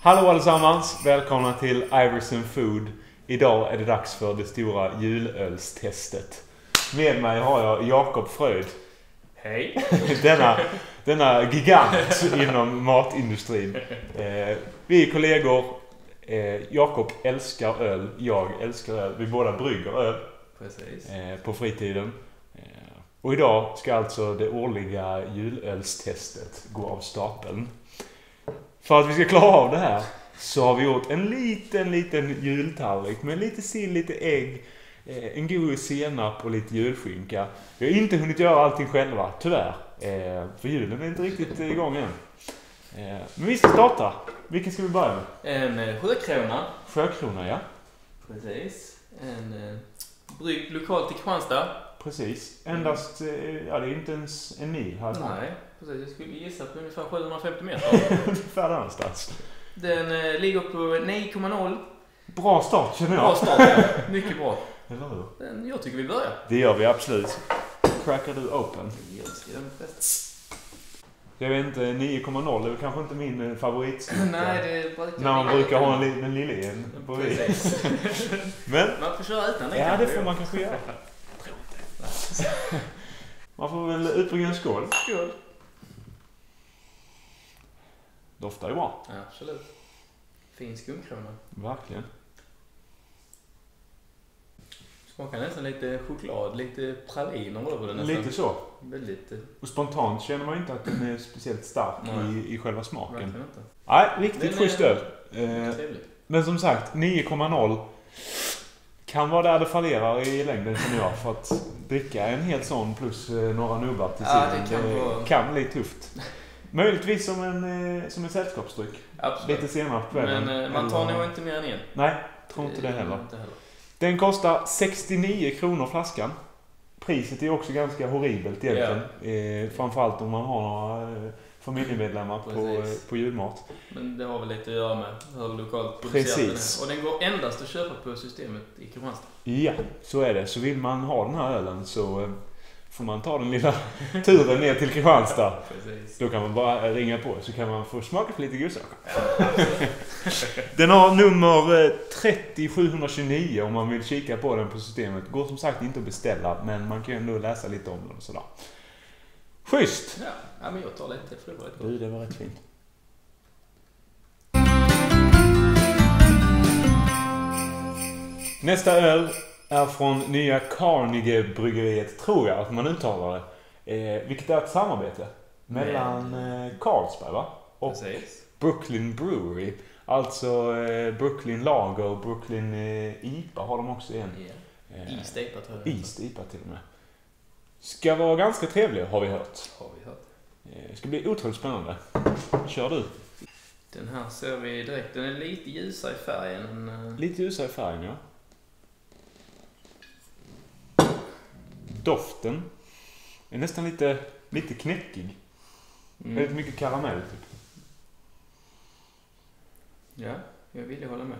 Hallå allesammans, välkomna till Iverson Food. Idag är det dags för det stora julölstestet. Med mig har jag Jakob Fröjd. Hej! denna gigant inom matindustrin. Vi är kollegor. Jakob älskar öl, jag älskar öl. Vi båda brygger öl. Precis. På fritiden. Och idag ska alltså det årliga julölstestet gå av stapeln. För att vi ska klara av det här så har vi gjort en liten jultallrik med lite sill, lite ägg, en god senap och lite julskinka. Vi har inte hunnit göra allting själva, tyvärr. För julen är inte riktigt igång än. Men vi ska starta. Vilken ska vi börja med? En sjökrona. Sjökrona, ja. Precis. En brygg lokalt i Kristianstad. Precis. Endast, det är inte ens en mil här. Nej, precis. Jag skulle gissa på ungefär 750 meter. Ungefär där någonstans. Den ligger på 9,0. Bra start, känner jag. Bra start, ja. Mycket bra. Eller hur? Jag tycker vi börjar. Det gör vi absolut. Crackar du open? Jag vet inte, 9,0 är väl kanske inte min favoritstyrka. Nej, det brukar... När man brukar ha en lille en på Precis. Men Man får köra utan den. ja, det får man kanske göra. Man får väl utbrygga en skål. Skål. Doftar ju bra. Ja, absolut. Fin skumkrona. Verkligen. Smakar nästan lite choklad, lite praliner över den nästan. Lite så. Väldigt... Och spontant känner man inte att den är speciellt stark i själva smaken. Verkligen inte. Nej, riktigt schysst öl. Trevligt. Men som sagt, 9,0 kan vara där det fallerar i längden som jag. För att dricka en hel sån plus några nubbar till sidan kan bli tufft. Möjligtvis som en sällskapsdryck. Absolut. Lite senare på kvällen. Men man tar nog inte mer än en. Nej, tror inte det heller. Den kostar 69 kronor flaskan. Priset är också ganska horribelt egentligen. Framförallt om man har några familjemedlemmar på julmat. Men det har väl lite att göra med hur lokalt producerat den är. Och den går endast att köpa på systemet i Kristianstad. Ja, så är det. Så vill man ha den här ölen så får man ta den lilla turen ner till Kristianstad. Då kan man bara ringa på så kan man få smaka för lite godsaker. Den har nummer 30729 om man vill kika på den på systemet. Går som sagt inte att beställa, men man kan ju ändå läsa lite om den och sådär. Schysst! Ja, men jag tar lite för det var rätt gott. Det var rätt fint. Nästa öl är från nya Carnegie-bryggeriet, tror jag att man uttalar det. Vilket är ett samarbete mellan Carlsberg, va? Och Brooklyn Brewery. Alltså Brooklyn Lager och Brooklyn IPA har de också igen. East IPA, tror jag. East IPA till och med. Ska vara ganska trevlig, har vi hört. Ska bli otroligt spännande. Kör du. Den här ser vi direkt. Den är lite ljusare i färgen. Lite ljusare i färgen, ja. Doften är nästan lite knäckig. Väldigt mycket karamell typ. Ja, jag vill ju hålla med.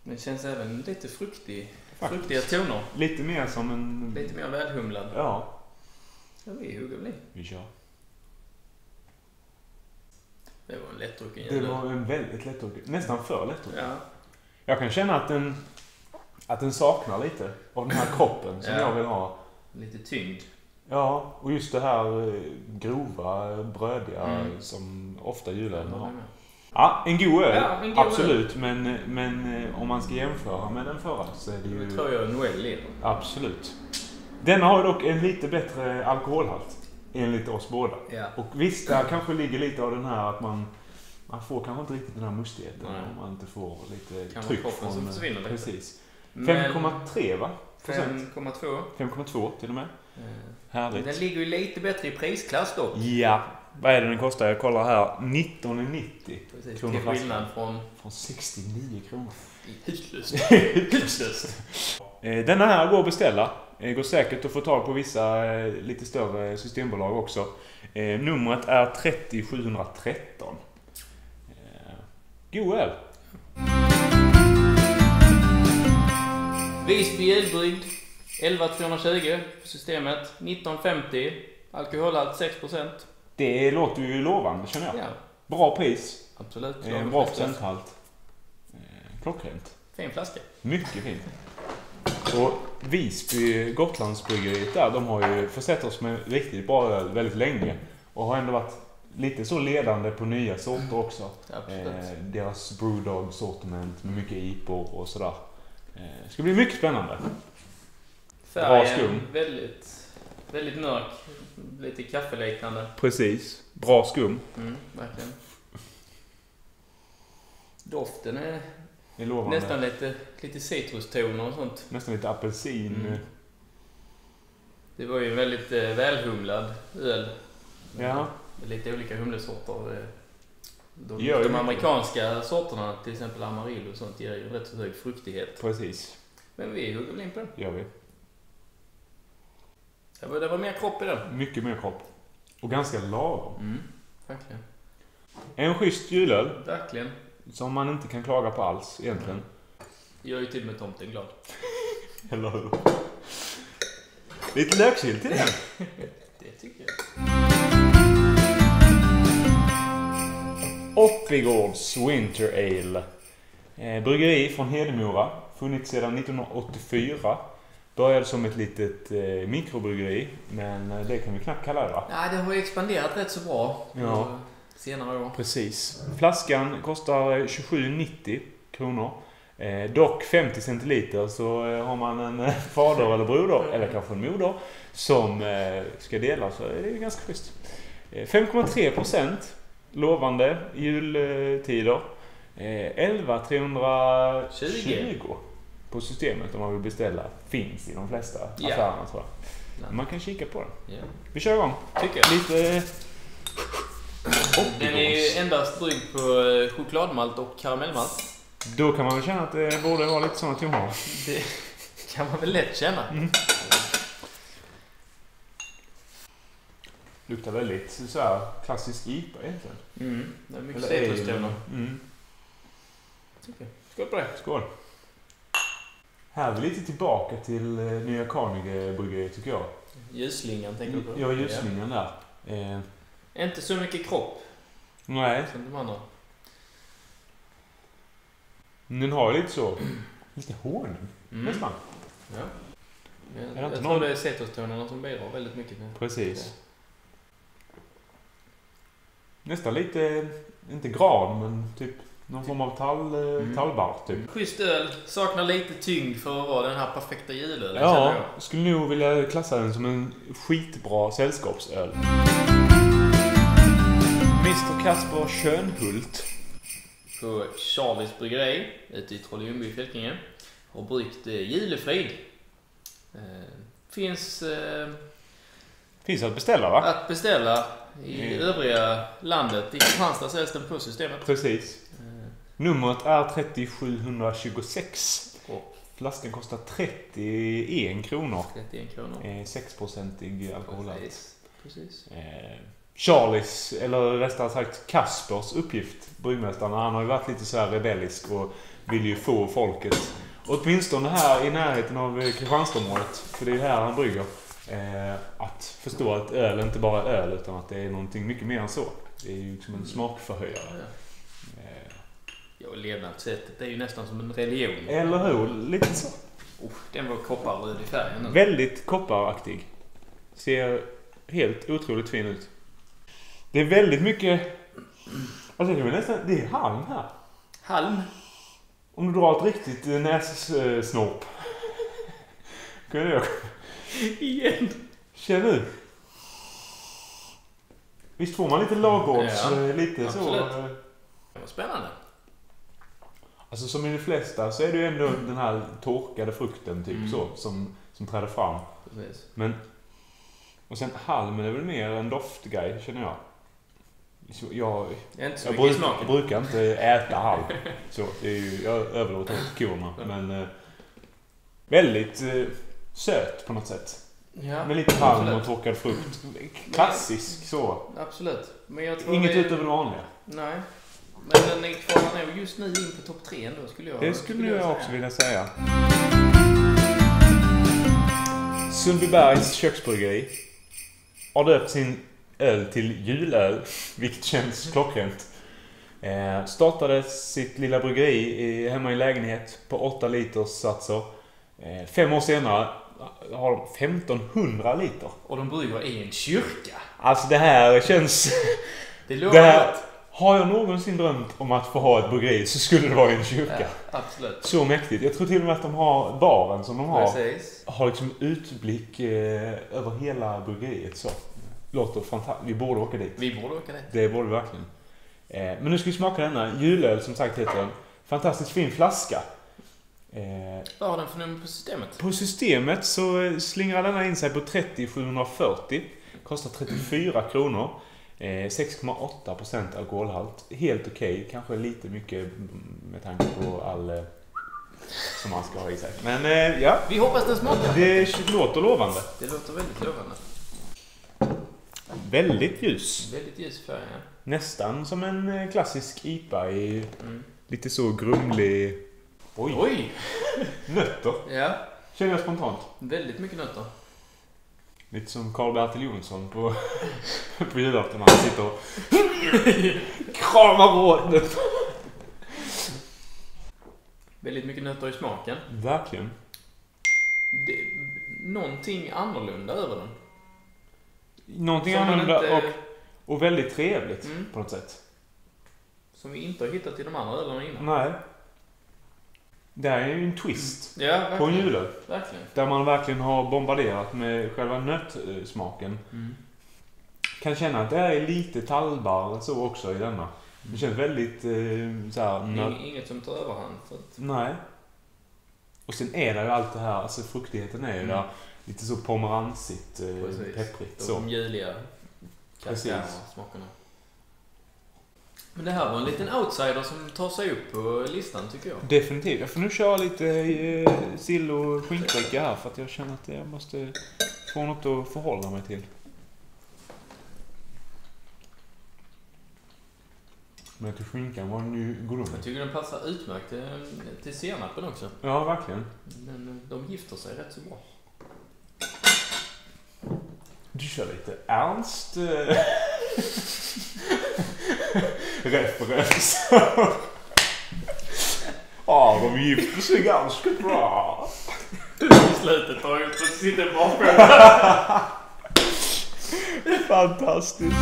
Men det känns även lite fruktiga toner. Lite mer som en... Lite mer välhumlad. Ja. Ja, vi hugger väl i. Vi kör. Det var en lättdrucken. Det var en väldigt lättdrucken. Nästan för lättdrucken. Ja. Jag kan känna att den saknar lite av den här kroppen som jag vill ha. Lite tyngd. Ja, och just det här grova, brödiga som ofta julöl har. Ja, en god öl. Ja, en god absolut. Öl. Men om man ska jämföra med den förra så är det ju... Det tror jag Noel är. Absolut. Denna har dock en lite bättre alkoholhalt enligt oss båda. Ja. Och visst, där kanske ligger lite av den här att man får kanske inte riktigt den här mustigheten om man inte får lite kan tryck från... som försvinner lite. Precis. 5,3 va? 5,2 till och med. Härligt. Den ligger ju lite bättre i prisklass då. Ja. Vad är det den kostar? Jag kollar här. 19,90. Precis, till skillnad från 69 kronor. Hutlöst. Denna här går att beställa. Det går säkert att få tag på vissa lite större systembolag också. Numret är 30713. God öl. Visby ölbryggd 11,220 på systemet. 19,50. Alkoholhalt 6%. Det låter ju lovande, känner jag. Ja. Bra pris. Absolut. Bra procenthalt. Klockrent. Fin flaska. Mycket fint. Och Visby, Gotlandsbryggeriet där, de har ju försett oss med riktigt bra öl väldigt länge. Och har ändå varit lite så ledande på nya sorter också. Deras Brewdog-sortiment med mycket IPor och sådär. Det ska bli mycket spännande. Färgen, bra skum. Väldigt mörk. Lite kaffeliknande. Precis. Bra skum. Verkligen. Doften är lovande. Nästan lite citrustoner och sånt. Nästan lite apelsin. Det var ju en väldigt välhumlad öl. Ja. Lite olika humlesorter. De amerikanska sorterna, till exempel Amarillo och sånt, ger ju rätt så hög fruktighet. Precis. Men vi hugger väl in på den. Gör vi. Det var mer kropp i den. Mycket mer kropp. Och ganska lagom. Verkligen. En schysst julöl. Verkligen. Som man inte kan klaga på alls egentligen. Jag är ju till med tomten glad. Eller hur? Lite löksylt till den. Det tycker jag. Oppigårds Winter Ale. Bryggeri från Hedemora. Funnits sedan 1984. Började som ett litet mikrobryggeri. Men det kan vi knappt kalla det, va? Ja, det har ju expanderat rätt så bra. Ja. Senare år. Precis. Flaskan kostar 27,90 kronor. Dock 50 centiliter, så har man en fader eller broder, eller kanske en moder, som ska dela, så är det ganska schysst. 5,3%. Lovande jultider. 11,320 på systemet om man vill beställa. Finns i de flesta affärerna, tror jag. Man kan kika på den. Vi kör igång. Tycker jag. Lite... Den är ju endast bryggd på chokladmalt och karamellmalt. Då kan man väl känna att det borde vara lite sådana toner. Det kan man väl lätt känna. Luktar väldigt så här klassisk IPA egentligen. Det är mycket citrustoner. Skål på det. Skål. Här är vi lite tillbaka till Nya Carnegie-bryggeriet, tycker jag. Ljusslingan tänker du på? Ja, ljusslingan där. Inte så mycket kropp. Nej. Som de andra. Den har ju lite så... lite honung. Nästan. Ja. Jag tror det är citrustonerna som bidrar väldigt mycket med. Precis. Nästan lite... inte gran, men typ... någon form av tallbark, typ. Schysst öl. Saknar lite tyngd för att vara den här perfekta julölen. Ja, skulle nog vilja klassa den som en skitbra sällskapsöl. Mr. Kasper Schönhult på Charlies bryggeri ute i Trollhättan i Fälkinge har bryggt Julefrid. Finns att beställa, va? Att beställa i övriga landet. I Kristianstad säljs den på systemet. Precis. Numret är 3726 och flaskan kostar 31 kronor. 31 kronor. 6% alkoholhalt. Precis. Charlies, eller rättare sagt Kaspers uppgift, bryggmästaren, han har ju varit lite så här rebellisk och vill ju få folket, åtminstone här i närheten av Kristianstadsområdet, för det är här han brygger, att förstå att öl inte bara är öl, utan att det är någonting mycket mer än så. Det är ju liksom en smakförhöjare. Ja, levnadssättet är ju nästan som en religion. Eller hur? Lite så. Den var kopparröd i färgen. Väldigt kopparaktig. Ser helt otroligt fin ut. Det är väldigt mycket... alltså det är nästan... det är halm här. Halm? Om du drar ett riktigt nässnorp. Kan du göra? Igen. Känn nu. Visst får man lite lagårds, lite absolut. så... Det var spännande. Alltså som i de flesta så är det ju ändå den här torkade frukten typ så som träder fram. Precis. Men och sen halmen är väl mer en doftgrej, känner jag. Jag brukar inte äta halm. Så det är ju, jag överlåter till korna, men väldigt söt på något sätt. Ja, med lite halm och torkad frukt. Klassisk så. Absolut. Men jag tror inget utöver det vanliga. Nej. Men den kvalar nog just nu in på topp 3 ändå, skulle jag. Det skulle jag också vilja säga. Sundbybergs köksbryggeri har döpt sin öl till julöl, vilket känns klockrent. Startade sitt lilla bryggeri hemma i lägenhet på 8 liters satser. 5 år senare har de 1500 liter. Och de brygger i en kyrka. Alltså det här känns... Det låter gott. Har jag någonsin drömt om att få ha ett bryggeri så skulle det vara i en kyrka. Ja, absolut. Så mäktigt. Jag tror till och med att de har baren som de har. Precis. Har liksom utblick över hela bryggeriet. Så låter fantastiskt. Vi borde åka dit. Vi borde åka dit. Det borde vi verkligen. Men nu ska vi smaka denna. Julöl som sagt heter den. Fantastiskt fin flaska. Vad har den för nummer på systemet? På systemet så slingrar denna in sig på 30,740. Kostar 34 kronor. 6,8% alkoholhalt. Helt okej. Kanske lite mycket med tanke på all som man ska ha i sig. Men ja. Vi hoppas den smakar. Det låter lovande. Det låter väldigt lovande. Väldigt ljus. Väldigt ljus färg, ja. Nästan som en klassisk IPA i lite så grumlig... Oj! Nötter. Ja. Känner jag spontant. Väldigt mycket nötter. Lite som Carl-Bertil Jonsson på julafton när han sitter och kramar åt. Väldigt mycket nötter i smaken. Verkligen. Någonting annorlunda över den. Någonting som annorlunda inte... och väldigt trevligt på något sätt. Som vi inte har hittat i de andra ölerna innan. Nej. Det är ju en twist på en julöl. Verkligen. Där man verkligen har bombarderat med själva nötsmaken. Kan känna att det är lite tallbar så också i denna. Det känns väldigt så här, inget som tar överhand. Så att... Nej. Och sen är det ju allt det här, alltså fruktigheten är ju där lite så pomeransigt, pepprigt. Så. De juliga smakerna. Men det här var en liten outsider som tar sig upp på listan tycker jag. Definitivt. Jag får nu köra lite sill och skinkdricka här för att jag känner att jag måste få något att förhålla mig till. Men till skinkan var den ju grund. Jag tycker den passar utmärkt till senapen också. Ja, verkligen. Men de gifter sig rätt så bra. Du kör lite ernst referens. Ja, de gifter sig ganska bra. I slutet tar ut och sitter bakom. Fantastiskt.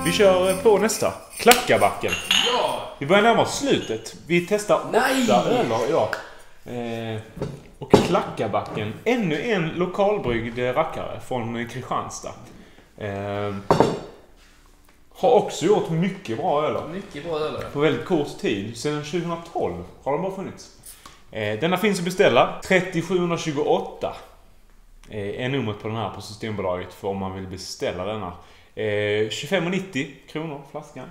Vi kör på nästa. Klackabacken. Ja! Vi börjar närma oss slutet. Vi testar 8 öler idag. Och Klackabacken. Ännu en lokalbryggd rackare från Kristianstad. Har också gjort mycket bra öler. Mycket bra öler. På väldigt kort tid. Sedan 2012 har de bara funnits. Denna finns att beställa. 3728 är numret på den här på Systembolaget för om man vill beställa denna. 25,90 kronor flaskan.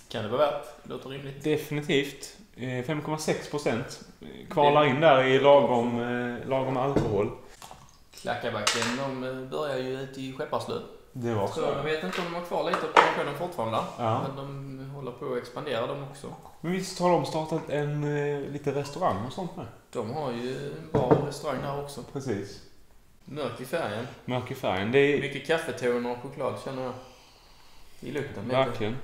Kan det vara värt? Det låter rimligt. Definitivt. 5,6%. Kvalar in där i lagom alkohol. Klackabacken, de börjar ju ut i Skepparslöv. Det var så. Jag vet inte om de har kvar lite på produktionen fortfarande. Ja. Men de håller på att expandera dem också. Men visst har de startat en lite restaurang och sånt med? De har ju en bar och restaurang där också. Precis. Mörk i färgen. Mörk i färgen. Det är... Mycket kaffetoner och choklad känner jag. I lukten. Verkligen.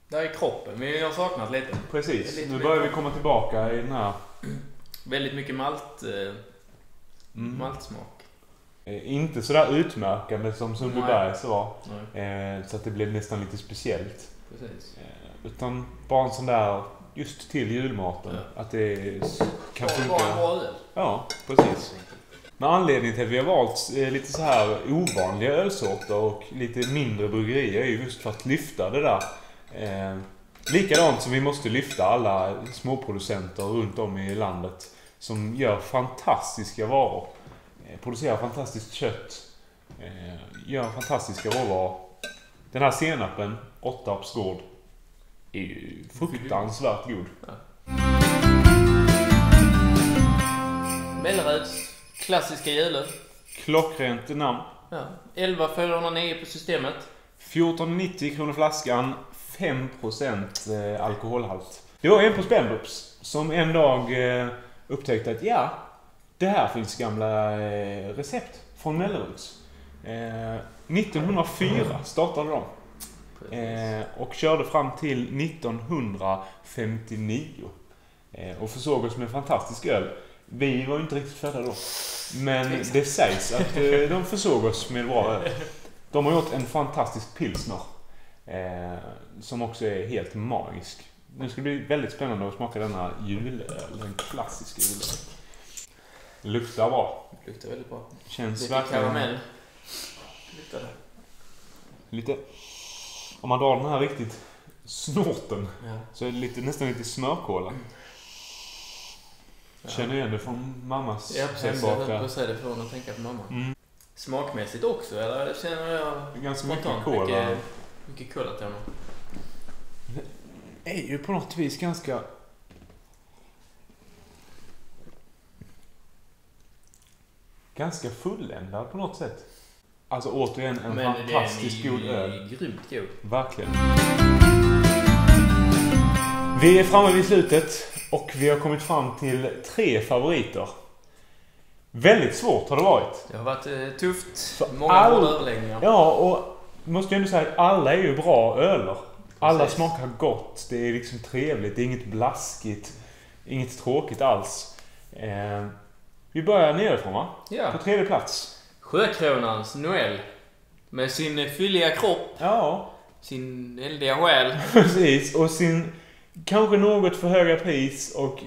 Där är kroppen. Vi har saknat lite. Precis. Lite Nu börjar vi komma tillbaka i den här... Väldigt mycket maltsmak. Inte sådär utmärkande som Sundbybergs var. Så att det blev nästan lite speciellt. Precis. Utan bara en sån där just till julmaten. Ja. Att det kan funka. Bara en bra öl. Ja, precis. Men anledningen till att vi har valt lite så här ovanliga ölsorter och lite mindre bryggerier är ju just för att lyfta det där. Likadant som vi måste lyfta alla småproducenter runt om i landet som gör fantastiska varor. Producerar fantastiskt kött. Gör fantastiska råvaror. Den här senapen, 8 gård, är ju fruktansvärt god. Ja. Melleröds klassiska julen. Klockrent namn. Ja. 11,409 på systemet. 14,90 kronor flaskan. 5% alkoholhalt. Det var en på Spendrups som en dag upptäckte att det här finns gamla recept från Melleruds. 1904 startade de. Och körde fram till 1959. Och försåg oss med fantastisk öl. Vi var inte riktigt födda då. Men det sägs att de försåg oss med bra öl. De har gjort en fantastisk pilsner. Som också är helt magisk. Nu ska det bli väldigt spännande att smaka denna julöl. En klassisk julöl. Luktar bra. Luktar väldigt bra. Känns lite verkligen... karamell. Luktar det. Lite... Om man drar den här riktigt snorten. Ja. Så är det nästan lite smörkola. Ja. Känner igen det från mammas hembaka. Jag säga det från att tänka på mamma. Smakmässigt också, eller känner jag ganska mycket kola. Mycket kolatoner. Det är ju på något vis ganska fulländad på något sätt. Alltså återigen en fantastisk god öl. Men grymt god. Verkligen. Vi är framme vid slutet och vi har kommit fram till 3 favoriter. Väldigt svårt har det varit. Det har varit tufft. Många överläggningar. Ja, och måste jag ändå säga att alla är ju bra öler. Alla smakar gott. Det är liksom trevligt. Det är inget blaskigt. Inget tråkigt alls. Vi börjar nerifrån, va? Ja. På 3:e plats. Sjökronans Noel. Med sin fylliga kropp. Ja. Sin eldiga själ. Precis. Och sin kanske något för höga pris och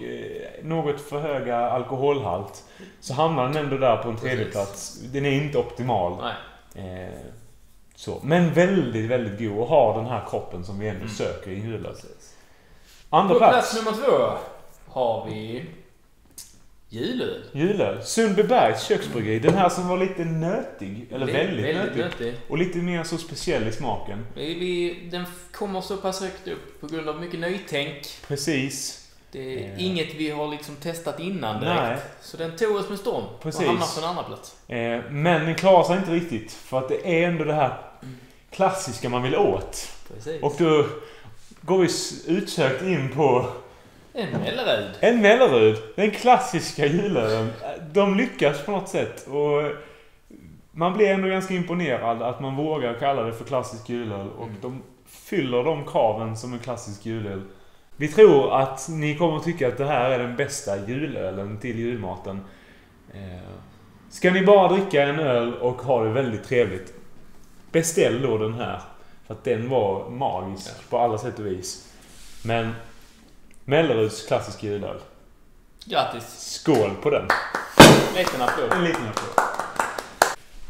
något för höga alkoholhalt. Så hamnar den ändå där på en 3:e plats. Den är inte optimal. Nej. Så. Men väldigt, väldigt god. Och har den här kroppen som vi ändå söker i julen. Andra plats nummer 2 har vi julöl. Julöl. Sundbybergs köksbryggeri. Den här som var lite nötig. Eller väldigt nötig. Och lite mer så speciell i smaken. Den kommer så pass högt upp på grund av mycket nytänk. Precis. Det är inget vi har liksom testat innan direkt. Nej. Så den tog oss med storm. Precis. Och hamnade på en andra plats. Men den klarar sig inte riktigt. För att det är ändå det här klassiska man vill åt. Precis. Och då går vi utsökt in på En Mellerud. Den klassiska julölen. De lyckas på något sätt. Och man blir ändå ganska imponerad att man vågar kalla det för klassisk julöl. Och de fyller de kraven som en klassisk julöl. Vi tror att ni kommer att tycka att det här är den bästa julölen till julmaten. Ska ni bara dricka en öl och ha det väldigt trevligt, beställ då den här. För att den var magisk på alla sätt och vis. Men Melleruds klassiska julöl. Grattis. Skål på den. En liten applåd.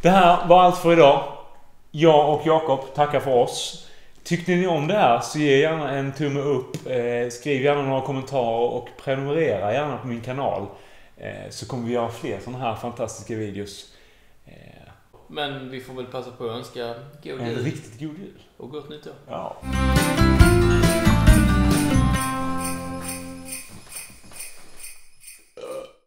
Det här var allt för idag. Jag och Jakob tackar för oss. Tyckte ni om det här så ge gärna en tumme upp. Skriv gärna några kommentarer och prenumerera gärna på min kanal. Så kommer vi göra fler sådana här fantastiska videos. Men vi får väl passa på att önska god jul. En riktigt god jul. Och gott nytt år. Ja.